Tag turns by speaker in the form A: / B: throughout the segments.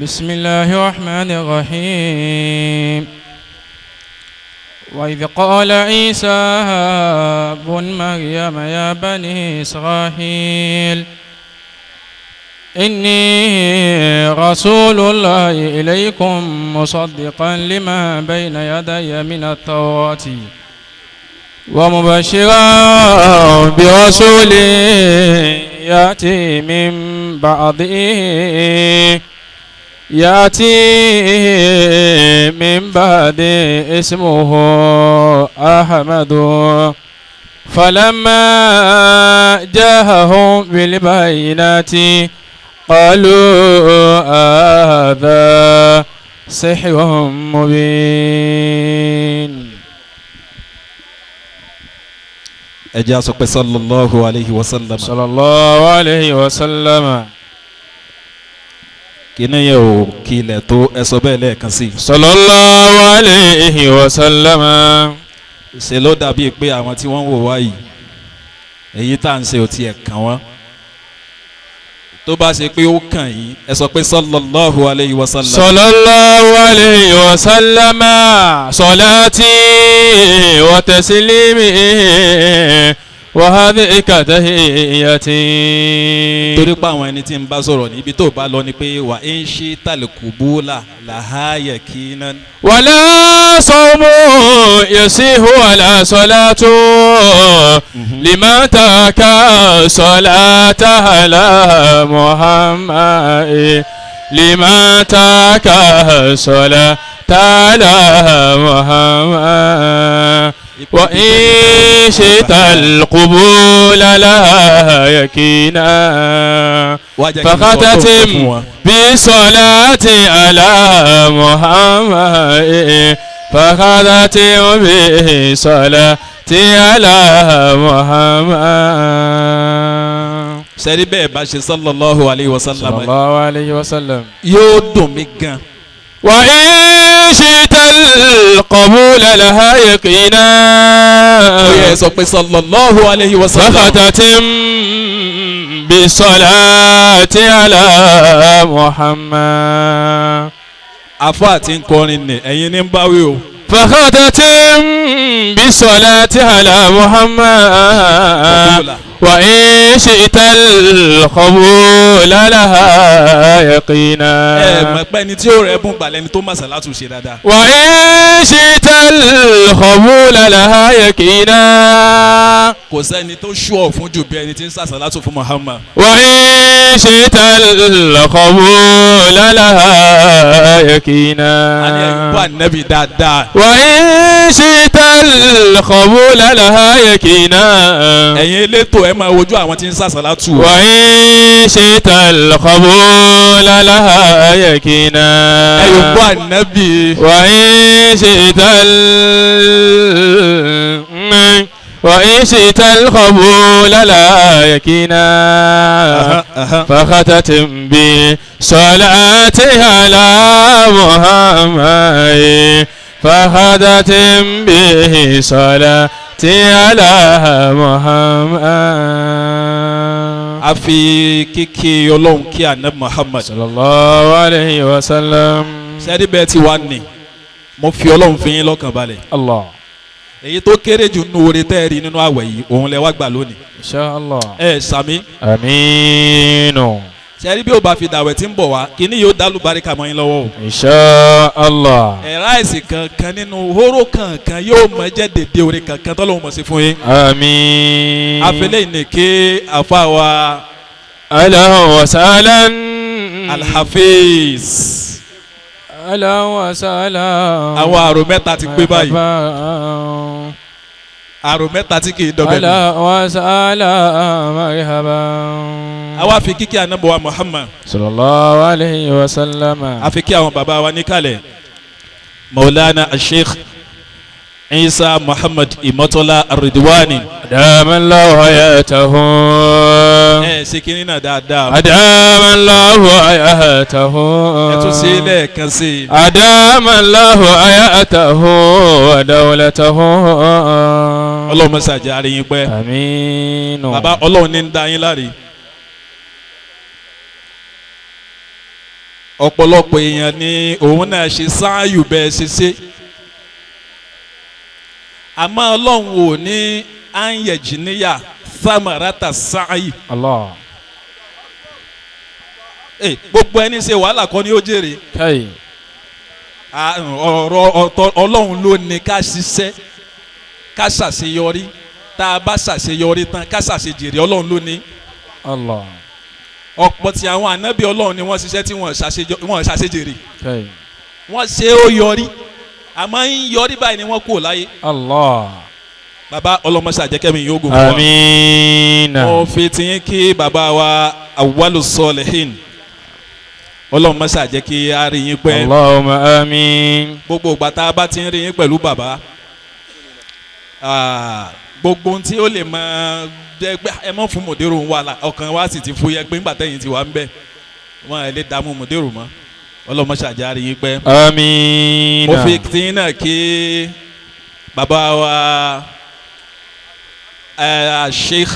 A: بسم الله الرحمن الرحيم. وإذ قال عيسى بن مريم يا بني إسرائيل إني رسول الله إليكم مصدقا لما بين يدي من التوراة ومبشرا برسول يأتي من بعد اسمه أحمد. فلما جاءهم بالبينات قالوا هذا سحر مبين.
B: ẹjẹ́ sọ pé sallallahu alayhi wa sallam.
A: sallallahu alayhi wa sallam.
B: kíni yẹ o kílẹ̀ tó ẹ sọ bẹ́ẹ̀ lẹ́ẹ̀kan sí.
A: sallallahu alayhi wa sallam.
B: ṣe ló dàbí pé àwọn tí wọ́n ń wò wá yìí èyí tá à ń ṣe ò tiẹ̀ kàn wọ́n. tó bá ṣe pé ó kàn yín ẹ sọ pé sallallahu alayhi wa sallam.
A: sallallahu alayhi wa sallam. salati wa taslimi wa hadhihi tahiyyati.
B: torí pé àwọn ẹni tí ń bá sọ̀rọ̀ níbi tó bá lọ ni pé wà ń ṣe tàlùkùbúlà làháyà kínan.
A: wala sawmu yasihu wala salatu liman taka salata ala Muhammad liman taka salata ala Muhammad. وإن شئت القبول لها يكينا فختتم بصلاة على محمد فختتم بصلاة على محمد.
B: sẹ́rí bẹ́ẹ̀ bá ṣe sallallahu alayhi wa sallam.
A: sallallahu alayhi wa sallam.
B: yóò dùn mí gan.
A: وإن شئت القبول لها يقينا
B: sallallahu alayhi wa sallam.
A: فختتم بالصلاة على محمد.
B: afa àti nkọrin ni ẹ̀yin ní báwí o.
A: فختتم بالصلاة على محمد وإن شئت القبول لها يقينا.
B: mọ̀ pé ẹni tí ó rẹ̀ bùn balẹ̀ ni tó máa sàlátù ṣe dáadáa.
A: وإن شئت القبول لها يقينا.
B: kò sẹ́ni tó ṣúọ̀ fún jù bí ẹni tí ń sàsàlátù fún Muhammad.
A: وإن شئت القبول لها يقينا.
B: a ní ẹ̀yin bá nẹ́bí dáadáa.
A: وإن شئت القبول لها يقينا.
B: ẹ̀yin elétò ẹ máa wojú àwọn tí ń sàsàlátù.
A: وإن شئت القبول لها يقينا.
B: ẹ̀yin bá nẹ́bí.
A: وإن شئت القبول لا يكينا فختتم بصلاة على محمد فختتم بصلاة على محمد.
B: a fi kíkí ọlọ́run kí anabi Muhammad.
A: sallallahu alayhi wa sallam.
B: sẹ́rí bẹ́ẹ̀ ti wá ní mo fi ọlọ́run fi yín lọ́kàn balẹ̀.
A: Allah.
B: èyí tó kéré jù nínú oore tẹ́ ẹ rí nínú àwẹ̀ yìí òun lẹ wá gbà lónìí.
A: insha Allah.
B: ẹ sàmí.
A: amiinu.
B: sẹ́rí bí o bá fi dàwẹ̀ tí ń bọ̀ wá kíní yóò dálù baríkà mọ́ yín lọ́wọ́ o.
A: insha Allah.
B: ráìsì kankan nínú hóró kankan yóò mọ jẹ́ dédé oore kankan tọ́lọ́hun mọ̀ sí fún yín.
A: amiin.
B: àfẹlẹ́ ìnìké àfàwà.
A: ahlan wa sahlan.
B: Alhafiz.
A: ahlan wa sahlan.
B: àwọn àrò mẹ́ta ti pé báyìí. àrò mẹ́ta tí kì í dọ́bẹ̀ nù.
A: ahlan wa sahlan marhaban.
B: àwa fi kíkí ànábọ̀ Muhammad.
A: sallallahu alayhi wa sallam.
B: a fi kí àwọn bàbá wa níkàlẹ̀. Maulana Sheikh Isa Muhammad Imotola Aridwani.
A: adamallahu hayatahu.
B: ṣe kínní náà dáadáa.
A: adamallahu hayatahu.
B: ẹ tún ṣe é lẹ́ẹ̀kan sí i.
A: adamallahu hayatahu wa dawlatahu.
B: ọlọ́run mẹ́sàgì àríyìn pẹ́.
A: amiinu.
B: bàbá ọlọ́run ní ń dá yín láre. ọ̀pọ̀lọpọ̀ èèyàn ni òun náà ṣe sáàyù bẹ́ẹ̀ ṣe ṣe àmọ́ ọlọ́run ò ní ànyẹ̀jìníyà samarata sáàyì.
A: Allah.
B: gbogbo ẹni ṣe wàhálà kọ́ ni ó jèrè.
A: Kai.
B: ọ̀rọ̀ ọ̀tọ̀ ọlọ́run ló ní ká ṣiṣẹ́ ká ṣàṣeyọrí tá a bá ṣàṣeyọrí tán ká ṣàṣejèrè ọlọ́run ló ní.
A: Allah.
B: ọ̀pọ̀ tí àwọn ànábì ọlọ́run ni wọ́n ṣiṣẹ́ tí wọ́n ṣàṣejèrè.
A: Kai.
B: wọ́n ṣe ó yọrí àmọ́ ń yọrí báyìí ni wọ́n kú láyé.
A: Allah.
B: bàbá ọlọ́mọṣẹ́ àjẹkẹ́mi yóò gùn fún wa.
A: Amiina.
B: mo fi tiyín kí bàbá wa awwalu salihin ọlọ́mọṣẹ́ àjẹkí á rí yín pẹ́.
A: Allahumma amiin.
B: gbogbo ìgbà tá a bá ti ń rí yín pẹ̀lú bàbá gbogbo ohun tí ó lè máa jẹ́ pé ẹ mọ̀ fún mòdèrò wa la ọkàn wa sì ti fúyẹ́ pé ńgbà tẹ̀yìn ti wà ń bẹ̀ wọ́n ẹ̀ lè dààmú mòdèrò mọ́ ọlọ́mọṣẹ́ àjẹ́ á rí yín pẹ́.
A: Amiina.
B: mo fi tiyín náà kí bàbá wa sheikh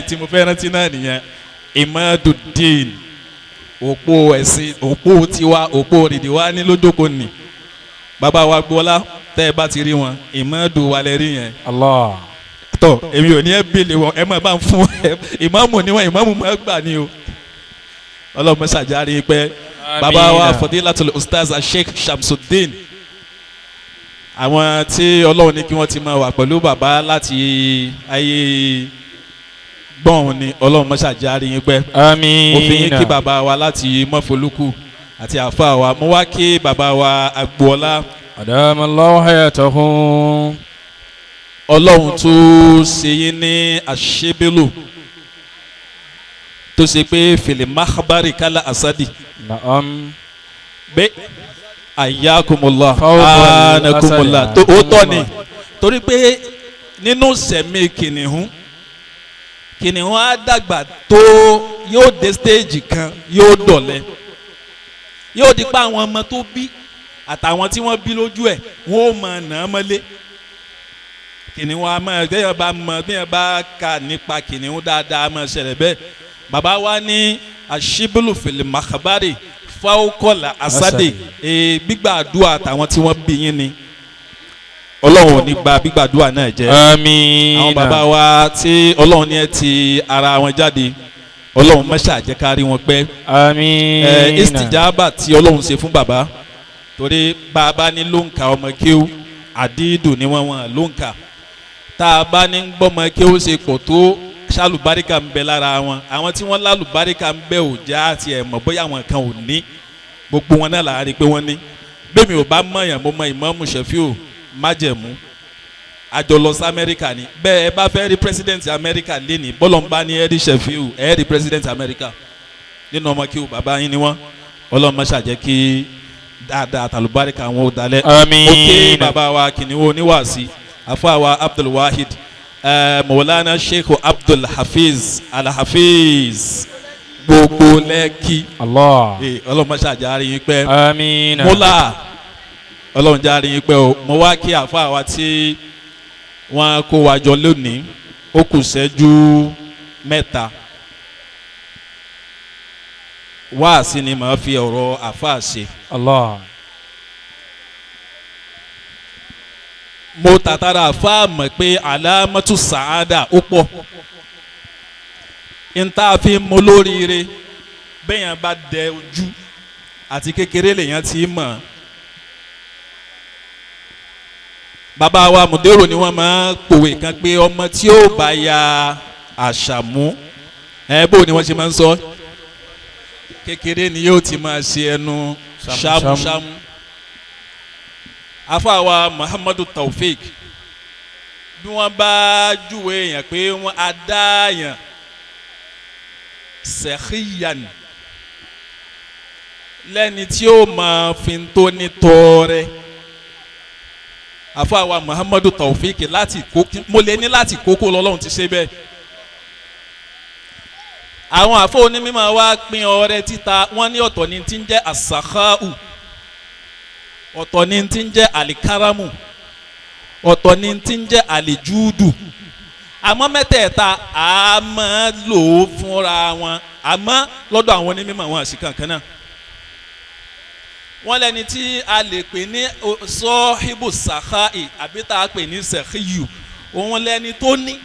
B: tí mo fẹ́ rántí náà nìyẹn Imaduddin òpó ẹ̀sìn òpó tiwa òpó rìdì wa ní lójókòó ni bàbá wa gbọ́lá tẹ́ ẹ bá ti rí wọn Imadu wa lẹ rí yẹn.
A: Allah.
B: tọ èmi ò ní ẹ bèlè wọn ẹ máa bá ń fún ẹ ìmáàmù ni wọn ìmáàmù máa gbà ní o ọlọ́mọ ṣàjárí pé bàbá wa Fadilatul Ustaz Sheikh Shamsuddin àwọn tí ọlọ́run ní kí wọ́n ti máa wà pẹ̀lú bàbá láti ayé gbọ́n ni ọlọ́run mọ́ṣáájárí yín pẹ́.
A: Amiina.
B: mo fi yín kí bàbá wa láti mọ́folúkú àti àfa wa mo wá kí bàbá wa Agboola.
A: Adama Allahu hayatahu.
B: ọlọ́run tó ṣe yín ní àṣebélò tó ṣe pé fèlè mákàbárì kálá àsádì.
A: Naam.
B: bẹ́ẹ̀ ayakumula
A: Fawqa
B: anakumula
A: asali.
B: tó ó tọ́ ni torí pé nínú sẹ̀mí kìnìún á dàgbà tó yóò dé stage kan yóò dọ̀lẹ́ yóò di pa àwọn ọmọ tó bí àtàwọn tí wọ́n bí lójú ẹ̀ wọ́n ó mọ̀ nà án mọ́lé kìnìún á mọ̀ bẹ́ẹ̀ bá ka nípa kìnìún dáadáa mọ̀ ṣẹlẹ̀ bẹ́ẹ̀ bàbá wa ní àṣìbùlù fìlì màkàbárì fáwọkọ̀là àsádè gbígbàdúrà àtàwọn tí wọ́n bí yín ni ọlọ́run ò ní gba gbígbàdúrà náà jẹ́.
A: Amiina.
B: àwọn bàbá wa tí ọlọ́run ní ẹ ti ara wọn jáde ọlọ́run mẹ́ṣà jẹ́ ká rí wọn pẹ́.
A: Amiina.
B: istijaba tí ọlọ́run ṣe fún bàbá torí bàbá ní lóǹkà ọmọ kéwú àdídù ni wọ́n lóǹkà tá a bá ní gbọ́mọ kéwú ṣe pọ̀ tó ṣàlùbáríkà ń bẹ lára wọn àwọn tí wọ́n lálùbáríkà ń bẹ òjá àti ẹ̀mọ́ bóyá àwọn kan ò ní gbogbo wọn náà láàárín pé wọ́n ní bẹ́ẹ̀ mi ò bá mọ̀yàn mo mọ Ìmámù Ṣẹ̀fíù májẹ̀mú àjọ lọ sí Amẹ́ríkà ni bẹ́ẹ̀ ẹ bá fẹ́ rí president Amẹ́ríkà lẹ́nìí bọ́lọ̀ ń bá ní ẹ rí Ṣẹ̀fíù ẹ rí president Amẹ́ríkà nínú ọmọ kí o bàbá yín ni wọ́n Ọlọ́run má ṣàjẹ́ kí dáadáa àtàlùbáríkà wọn ò dalẹ̀.
A: Amiina.
B: ó ké bàbá wa kìnìún oníwàásí àfọwà Abdul Wahid Mawlana Sheikh Abdul Hafiz Al-Hafiz gbogbo lẹ́kì.
A: Allah.
B: Ọlọ́run má ṣàjẹ́ àárín yín pẹ́.
A: Amiina.
B: múlá Ọlọ́run jẹ́ àárín yín pẹ́ o mo wá kí àfọwà tí wọ́n kó wa jọ lónìí ó kù ṣẹ́jú mẹ́ta wáàsí ni màá fi ọ̀rọ̀ àfáà ṣe.
A: Allah.
B: mo tàtàrà àfáà mọ̀ pé alámọ́tò sàádà ó pọ̀ n tá a fi mọ lóríire bẹ́yàn bá dẹ ojú àti kékeré lèèyàn ti mọ̀. bàbá wa mùdérò ni wọ́n máa pòwe kan pé ọmọ tí ó bá ya àṣàmú bó ni wọ́n ṣe máa ń sọ kékeré ni yóò ti máa ṣe ẹnu ṣámúṣámú. afáwa Muhammadu Taofik bí wọ́n bá júwe èèyàn pé wọ́n á dá èèyàn sẹ́kíyàn lẹ́ni tí ó máa fi tó ní tọrẹ afáwa Muhammadu Taofik láti kókó mo lè ní láti kókó lọ́lọ́run ti ṣe bẹ́ẹ̀. àwọn àfọ onímọ̀ wa pín ọrẹ títa wọ́n ní ọ̀tọ̀ ní ti ń jẹ́ asakau ọ̀tọ̀ ní ti ń jẹ́ alikaramu ọ̀tọ̀ ní ti ń jẹ́ alijudu àmọ́ mẹ́tẹ̀ẹ̀ta a máa lò ó fúnra wọn àmọ́ lọ́dọ̀ àwọn onímọ̀ wọn àsìkò kan náà wọ́n lẹ́ni tí a lè pè ní sọ́híbù sàkáì àbí tá a pè ní sẹ̀kíyù òun lẹ́ni tó ní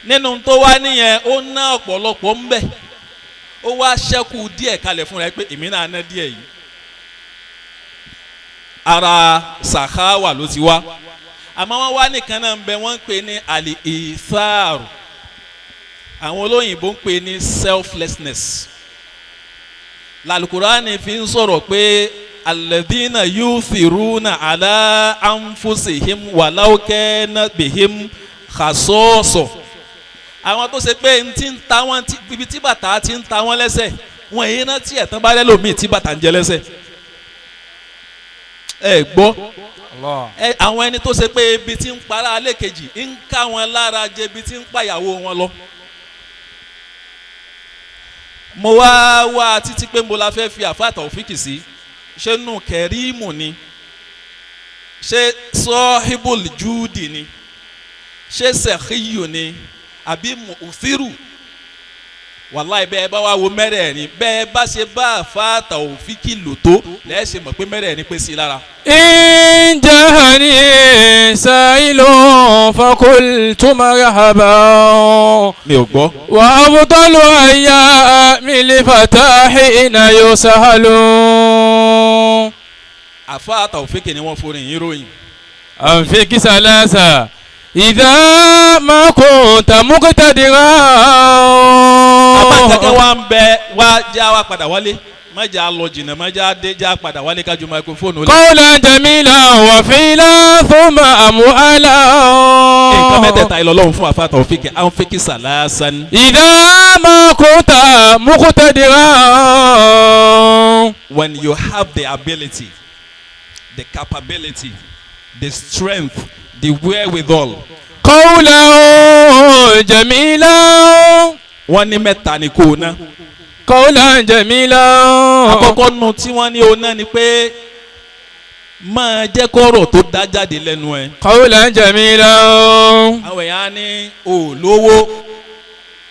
B: nínú tó wá nìyẹn ó ná ọ̀pọ̀lọpọ̀ ń bẹ̀ ó wá ṣẹ́kù díẹ̀ kalẹ̀ fún rẹ pé èmi náà ná díẹ̀ yìí ara sàkáwà ló ti wá àmọ́ wọ́n wá nìkan náà ń bẹ wọ́n ń pè ní àlè ìsáàrù àwọn olóyìnbó ń pè ní selflessness l'Al-Qur'ani fi ń sọ̀rọ̀ pé alladhina yuthiruna ala anfusihim walau kana bihim khasasa àwọn tó ṣe pé n ti ń ta wọn ibi tí bàtà ti ń ta wọn lẹ́sẹ̀ wọn èyí náà tí ẹ̀tàn bá lẹ́lòmíì tí bàtà ń jẹ lẹ́sẹ̀ ẹ gbọ́ àwọn ẹni tó ṣe pé ibi tí ń para alẹ́ kejì ń ká wọn lára jẹ ibi tí ń pàyàwó wọn lọ. mo wá títí pé mo la fẹ́ fi àfáà Taofiki sí ṣé nù kẹrímù ni ṣé sọ́híbùl júùdì ni ṣé sẹ̀kíyù ni àbí mùsírù wàláì bẹ́ẹ̀ bá wá wo mẹ́rẹ̀ẹ̀rin bẹ́ẹ̀ bá ṣe bá àfáà Taofiki lò tó lẹ́ẹ̀ ṣe mọ̀ pé mẹ́rẹ̀ẹ̀rin pé sí lára.
A: إن جاءني سائل فقلت مرحبا
B: mi ò gbọ́.
A: وأفضل أيام الفتى حين يسهل.
B: àfáà Taofiki ni wọ́n forin yín ròyìn.
A: أنفق ثلاثة إذا ما كنت مقتدرا.
B: abákẹ́kẹ́ wa ń bẹ wá já wa padà wálé má jà lọ jìnnà má jà dé já padà wálé kájú máikrófóònù.
A: قولا جميلا وفعلا ثم أموالا.
B: nǹkan mẹ́tẹ̀ẹ̀ta ìlọlọ́run fún àfáà Taofiki anfiki salasan.
A: إذا ما كنت مقتدرا.
B: when you have the ability the capability the strength the wherewithal.
A: قولا جميلا.
B: wọ́n ní mẹ́ta ni kò ná.
A: قولا جميلا.
B: àkọ́kọ́ nu tí wọ́n ní o ná ni pé máa jẹ́ kọ́rọ̀ tó dá jáde lẹ́nu ẹ̀.
A: قولا جميلا.
B: àwọn èèyàn á ní olówó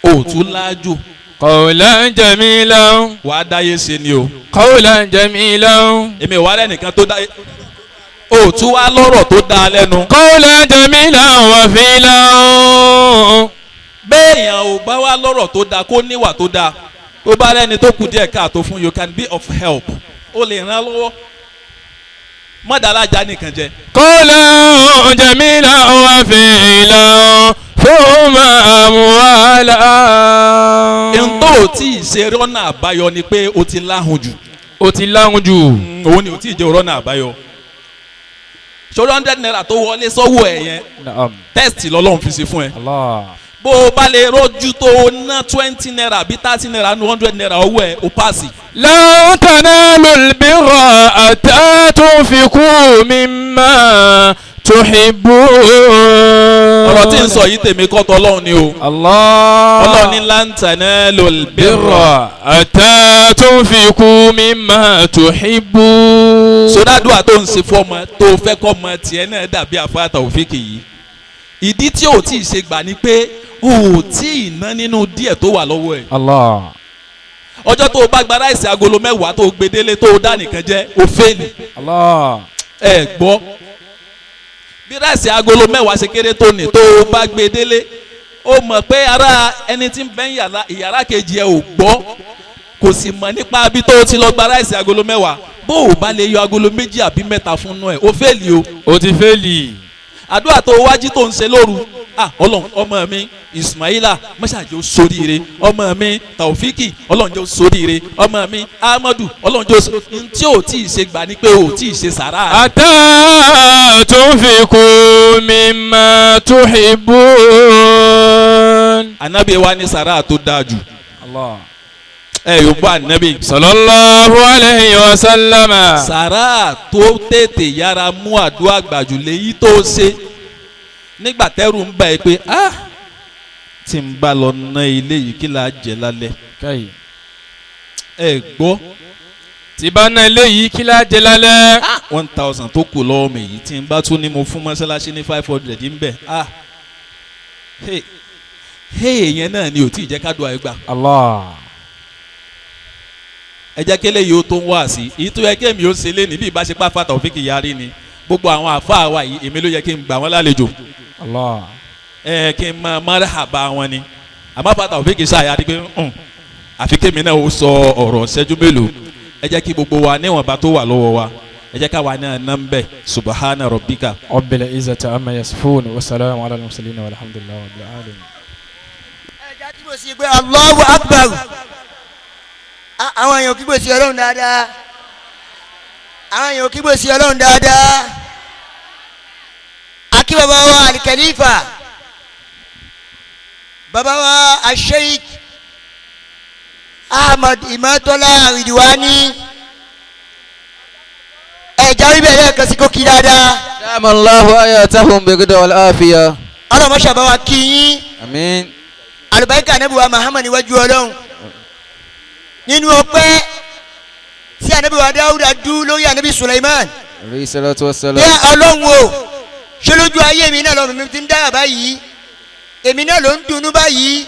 B: òtún lájú
A: قولا جميلا.
B: wàá dáyé ṣe ni o.
A: قولا جميلا.
B: èmi ò wá lẹ́nìkan tó dáyé òtún wá lọ́rọ̀ tó dá lẹ́nu.
A: قولا جميلا وفعلا.
B: béèyàn ò bá wá lọ́rọ̀ tó dá kó níwà tó dá tó bá rẹ́ni tó kù díẹ̀ káàtó fún you can be of help ó lè ràn lọ́wọ́ mọ́dàlájà nìkan jẹ.
A: قولا جميلا وفعلا ثم أموالا.
B: ntọ́ ò tí ì ṣe rọ́nà àbáyọ ni pé o ti láhùn jù.
A: ó ti láhùn jù.
B: òun ni ò tí ì jẹ́ rọ́nà àbáyọ. ṣọlá 100 naira tó wọlé sọ́wọ́ ẹ̀ yẹn tẹ́sítì lọ́lọ́run fi ṣe fún ẹ.
A: Allah.
B: bó o bá lè rojú tó o ná 20 naira àbí 30 naira ní 100 naira owó ẹ o paasi.
A: لن تنالوا البر حتى تنفقوا مما تحبون.
B: ọ̀rọ̀ tí ń sọ yìí tèmi kọ́ tọ́ ọlọ́run ni o.
A: Allah.
B: ọlọ́run ní lan tanalul birra.
A: حتى تنفقوا مما تحبون.
B: sódàdúrà tó ń ṣe fọmọ tó fẹ́ kọ́ ọmọ tiẹ̀ náà dàbí àfáà Taofiki yìí. ìdí tí o tí ì ṣe gbà ni pé o ò tí ì ná nínú díẹ̀ tó wà lọ́wọ́ ẹ̀.
A: Allah.
B: ọjọ́ tó o bá gba ráìsì agolo 10 tó o gbé délé tó o dá nìkan jẹ́ o fẹ́ẹ̀lì.
A: Allah.
B: ẹ gbọ́ bí ráìsì agolo 10 ṣe kéré tó ní tó o bá gbé délé o mọ̀ pé ara ẹni tí ń bẹ ìyàrá kejì ẹ ò gbọ́ kò sì mọ̀ nípa bí tó o ti lọ gba ráìsì agolo 10 bó o bá lè yọ agolo 2 àbí 3 fún nú ẹ o fẹ́ẹ̀lì o.
A: ó ti fẹ́ẹ̀lì.
B: àdúrà tó wájú tó ń ṣe lóru ọlọ́run ọmọ mi Ismaila mọ́ṣáájú sóríire ọmọ mi Taofiki ọlọ́run jẹ́ sóríire ọmọ mi Ahmadu ọlọ́run jẹ́ sóríire tí ò tí ì ṣe gbà ní pé ò tí ì ṣe sàrà.
A: حتى تنفقوا مما تحبون.
B: anabi wa ni sàrà tó dáa jù.
A: Allah.
B: yóò bá anabi.
A: sallallahu alayhi wa sallama.
B: sàrà tó tètè yára mú àdúrà gbàjù léyìí tó ṣe nígbà tẹ́rù ń bá ẹ pé tí n bá lọ ná ilé yìí kí la jẹ lálẹ́.
A: káyì.
B: ẹ gbọ́.
A: tí bá ná ilé yìí kí la jẹ lálẹ́.
B: 1000 tó kù lọ́wọ́ mi yìí tí n bá tún ní mo fún mọ́sálásí ní 500 ń bẹ̀ yẹn náà ni ò tí ì jẹ́ ká dùn àìgbà.
A: Allah.
B: ẹ jẹ́ kélé yìí ó tó ń wá sí èyí tó yẹ kémi ó ṣe lé ní bí ìbáṣepá fata òfin kì í yarí ni gbogbo àwọn àfáà wa yìí èmi ló yẹ kí n gbà wọ́n lálejò.
A: Allah.
B: kí n máa marhaba wọn ni àmọ́ fata òfin kì í ṣàyàrí pé àfi kémi náà ó sọ ọ̀rọ̀ ṣẹ́jú mélòó ẹ jẹ́ kí gbogbo wa níwọ̀nba tó wà lọ́wọ́ wa ẹ jẹ́ ká wà náà nambẹ subahana rabbika.
A: rabbil izzati amma yasifun wa salamun ala al-mursalin walhamdulillahi rabbil alamin.
C: ẹ jẹ́ kí mo sì gbé Allahu akbar àwọn èèyàn kí gbèsè ọlọ́run dáadáa àwọn èèyàn kí gbèsè ọlọ́run dáadáa akí bàbá wa alikẹ́lífà bàbá wa asheik ahmad imatola ridwani ẹ̀já wíbẹ̀ lẹ́ẹ̀kan sí kó kí dáadáa.
D: dama Allahu ayatahum bigida wal afiya.
C: ọlọ́mọṣà bá wa kí yín.
D: àmín.
C: àlùbáríkà ànábì wa Muhammad níwájú ọlọ́run nínú ọpẹ́ tí ànábì wa Dáúdà dú lórí ànábì Sulaiman.
D: alayhi salatu wassalam.
C: bí ọlọ́run o ṣé lójú ayé mi náà lọ́mọ mi ti ń dára báyìí èmi náà ló ń dunnú báyìí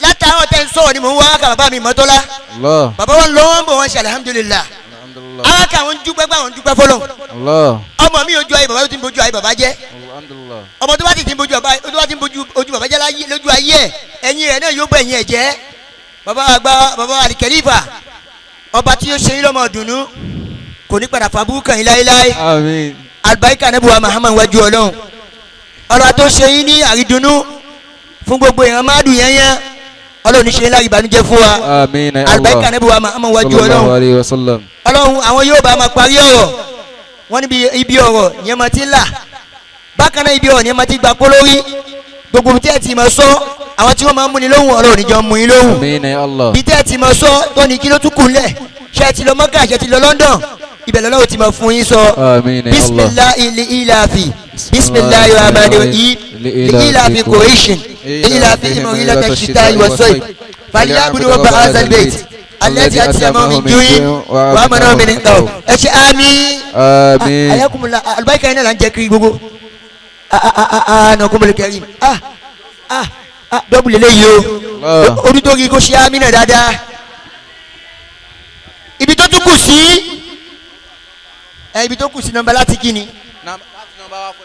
C: látàwọn tẹ́ ń sọ̀rọ̀ ni mò ń wá ká bàbá mi Mọ́tọ́lá.
D: Allah.
C: bàbá wọn lọ́wọ́ ń bọ̀ wọn ṣe alhamdulillah.
D: alhamdulillah.
C: àwọn kan ń dúpẹ́ gbà wọn dúpẹ́ fọlọ́.
D: Allah.
C: ọmọ mi ojú ayé bàbá tó ti ń bojú ayé bàbá jẹ́.
D: alhamdulillah.
C: ọmọ tó bá ti ń bojú ojú bàbá jẹ́ lójú ayé ẹ̀ ẹ̀yìn rẹ̀ náà yóò bẹ̀ ẹ̀yìn ẹ̀ jẹ́. bàbá àgbà bàbá alikẹ́lífà ọba tí yóò ṣe yín lọ́mọ dùnú kò ní padà fàbú kàn yín láéláé.
D: àmín.
C: àlùbáríkà ànábì wa Muhammad wájú ọlọ́run ọlọ́run tó ṣe yín ní àrídùnnú fún gbogbo ìran máàdù yẹnyẹn ọlọ́run ní ṣe yín lárí ìbànújẹ́ fún wa.
D: àmín ya Allah.
C: àlùbáríkà ànábì wa Muhammad wájú
D: sallallahu
C: ọlọ́run
D: alayhi wa sallam.
C: ọlọ́run àwọn yóò bá máa parí ọ̀rọ̀ wọ́n níbi ibi ọ̀rọ̀ yẹn máa ti ń là bákan náà ibi ọ̀rọ̀ yẹn máa ti gbà kó lórí gbogbo tí ẹ ti máa sọ àwọn tí wọ́n máa ń múni lóhùn ọlọ́run níjọ mú yín lóhùn
D: àmín ya Allah.
C: bí tẹ́ ẹ ti máa sọ tó ní kí ló tún kù ńlẹ̀ ṣe ti lọ Mọ́kà ṣe ti lọ London ibẹ̀ lọ́wọ́ ti máa fún yín sọ
D: àmín ya Allah.
C: bisimilahi ilafi bisimilahi rahmani rahim ilafi koreshin ilafi imorila shita iwasoi faliyabudu wa ba'azal bait alẹ́tí àti ẹ̀mọ́ mi juyin wà á mọ̀ náà mi ní nǹkan o ẹ ṣe àmín.
D: àmín.
C: ayakumula alibarika yẹn náà là ń jẹ kiri gbogbo nàkúmọ̀lẹ̀ kẹrin dọ́bù lélẹ́yìí o orí tó kí kó ṣe àmín náà dáadáa ibi tó tún kù sí ibi tó kù sí nọ́mbà láti kí ni.